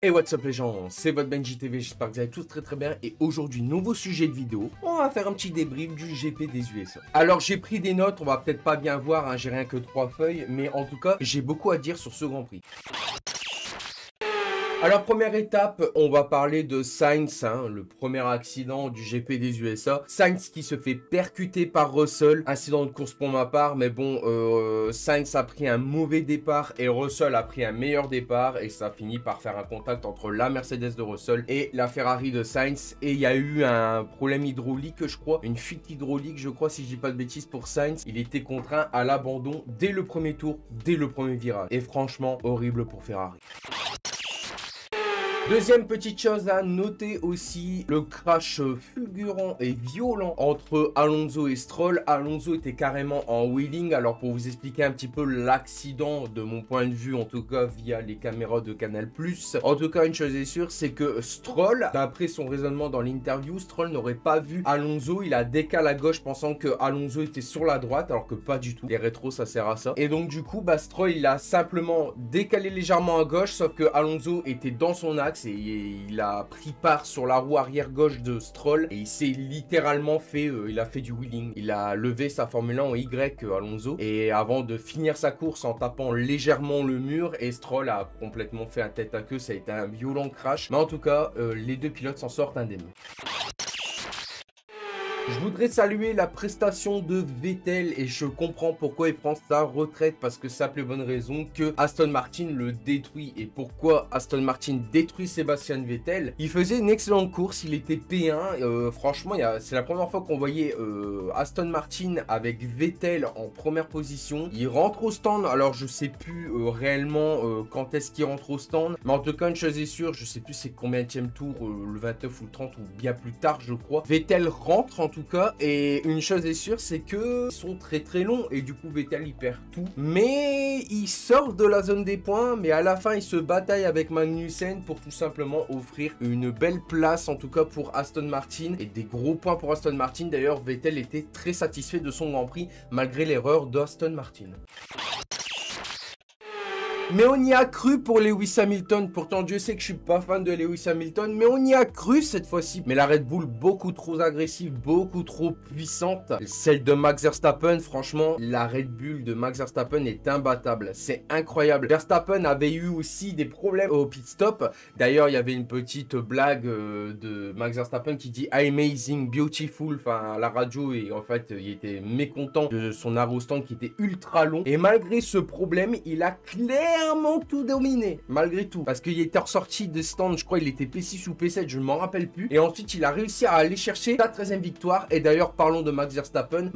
Et what's up les gens, c'est votre Benji TV, j'espère que vous allez tous très bien. Et aujourd'hui, nouveau sujet de vidéo, on va faire un petit débrief du GP des USA. Alors j'ai pris des notes, on va peut-être pas bien voir, hein, j'ai rien que 3 feuilles, mais en tout cas, j'ai beaucoup à dire sur ce Grand Prix. Alors première étape, on va parler de Sainz, hein, le premier accident du GP des USA. Sainz qui se fait percuter par Russell, incident de course pour ma part, mais bon, Sainz a pris un mauvais départ et Russell a pris un meilleur départ et ça finit par faire un contact entre la Mercedes de Russell et la Ferrari de Sainz. Et il y a eu un problème hydraulique, je crois, une fuite hydraulique, je crois, si je dis pas de bêtises pour Sainz. Il était contraint à l'abandon dès le premier tour, dès le premier virage. Et franchement, horrible pour Ferrari. Deuxième petite chose à noter aussi, le crash fulgurant et violent entre Alonso et Stroll. Alonso était carrément en wheeling. Alors pour vous expliquer un petit peu l'accident de mon point de vue, en tout cas via les caméras de Canal+. En tout cas, une chose est sûre, c'est que Stroll, d'après son raisonnement dans l'interview, Stroll n'aurait pas vu Alonso. Il a décalé à gauche pensant que Alonso était sur la droite, alors que pas du tout. Les rétros, ça sert à ça. Et donc du coup, Stroll, il a simplement décalé légèrement à gauche, sauf que Alonso était dans son axe. Et il a pris part sur la roue arrière gauche de Stroll et il s'est littéralement fait, il a fait du wheeling. Il a levé sa Formule 1 en Y, Alonso, et avant de finir sa course en tapant légèrement le mur, et Stroll a complètement fait un tête à queue. Ça a été un violent crash, mais en tout cas, les deux pilotes s'en sortent indemnes. Je voudrais saluer la prestation de Vettel et je comprends pourquoi il prend sa retraite, parce que simple et bonne raison que Aston Martin le détruit. Et pourquoi Aston Martin détruit Sébastien Vettel? Il faisait une excellente course, il était P1, franchement c'est la première fois qu'on voyait Aston Martin avec Vettel en première position. Il rentre au stand, alors je sais plus réellement quand est-ce qu'il rentre au stand, mais en tout cas une chose est sûre, je sais plus c'est combienième tour, le 29 ou le 30 ou bien plus tard je crois. Vettel rentre en tout cas, et une chose est sûre, c'est que ils sont très longs et du coup Vettel il perd tout, mais il sort de la zone des points. Mais à la fin il se bataille avec Magnussen pour tout simplement offrir une belle place, en tout cas pour Aston Martin, et des gros points pour Aston Martin. D'ailleurs Vettel était très satisfait de son Grand Prix malgré l'erreur d'Aston Martin. Mais on y a cru pour Lewis Hamilton. Pourtant Dieu sait que je suis pas fan de Lewis Hamilton, mais on y a cru cette fois-ci. Mais la Red Bull beaucoup trop agressive, beaucoup trop puissante. Celle de Max Verstappen, franchement, la Red Bull de Max Verstappen est imbattable. C'est incroyable. Verstappen avait eu aussi des problèmes au pit stop. D'ailleurs, il y avait une petite blague de Max Verstappen qui dit amazing, beautiful, enfin à la radio, et en fait il était mécontent de son arrêt au stand qui était ultra long. Et malgré ce problème, il a clairement tout dominé, malgré tout, parce qu'il était ressorti de stand, je crois il était P6 ou P7, je ne m'en rappelle plus, et ensuite il a réussi à aller chercher sa 13e victoire. Et d'ailleurs parlons de Max Verstappen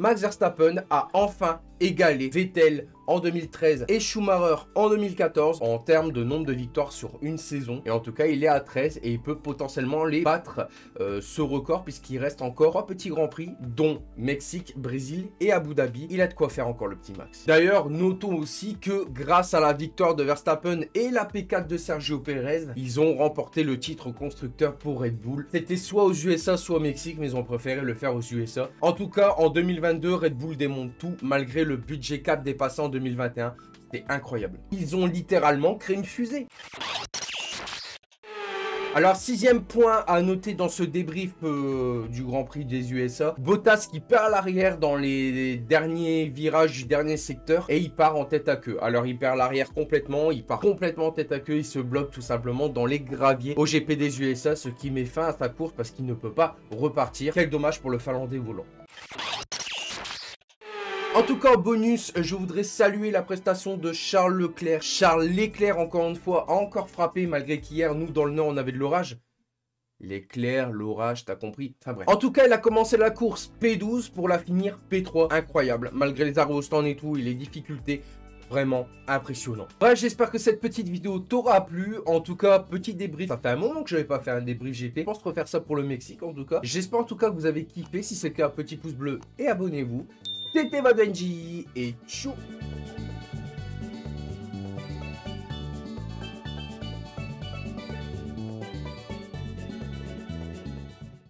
a enfin égalé Vettel en 2013 et Schumacher en 2014 en termes de nombre de victoires sur une saison. Et en tout cas, il est à 13 et il peut potentiellement les battre, ce record, puisqu'il reste encore 3 petits grands prix, dont Mexique, Brésil et Abu Dhabi. Il a de quoi faire encore le petit Max. D'ailleurs, notons aussi que grâce à la victoire de Verstappen et la P4 de Sergio Pérez, ils ont remporté le titre constructeur pour Red Bull. C'était soit aux USA, soit au Mexique, mais ils ont préféré le faire aux USA. En tout cas, en 2022, Red Bull démonte tout, malgré le budget cap dépassé en 2021. C'est incroyable. Ils ont littéralement créé une fusée. Alors, 6e point à noter dans ce débrief du Grand Prix des USA. Bottas qui perd l'arrière dans les derniers virages du dernier secteur et il part en tête à queue. Alors, il perd l'arrière complètement, il part complètement en tête à queue, il se bloque tout simplement dans les graviers au GP des USA, ce qui met fin à sa course parce qu'il ne peut pas repartir. Quel dommage pour le Finlandais volant. En tout cas, en bonus, je voudrais saluer la prestation de Charles Leclerc. Charles Leclerc, encore une fois, a encore frappé, malgré qu'hier, nous, dans le Nord, on avait de l'orage. L'éclair, l'orage, t'as compris? Enfin bref. En tout cas, il a commencé la course P12 pour la finir P3. Incroyable. Malgré les arrêts au stand et tout, et les difficultés. Vraiment impressionnant. Bref, j'espère que cette petite vidéo t'aura plu. En tout cas, petit débrief. Ça fait un moment que je n'avais pas fait un débrief GP. Je pense refaire ça pour le Mexique, en tout cas. J'espère en tout cas que vous avez kiffé. Si c'est le cas, petit pouce bleu et abonnez-vous. C'était votre Benji et tchou.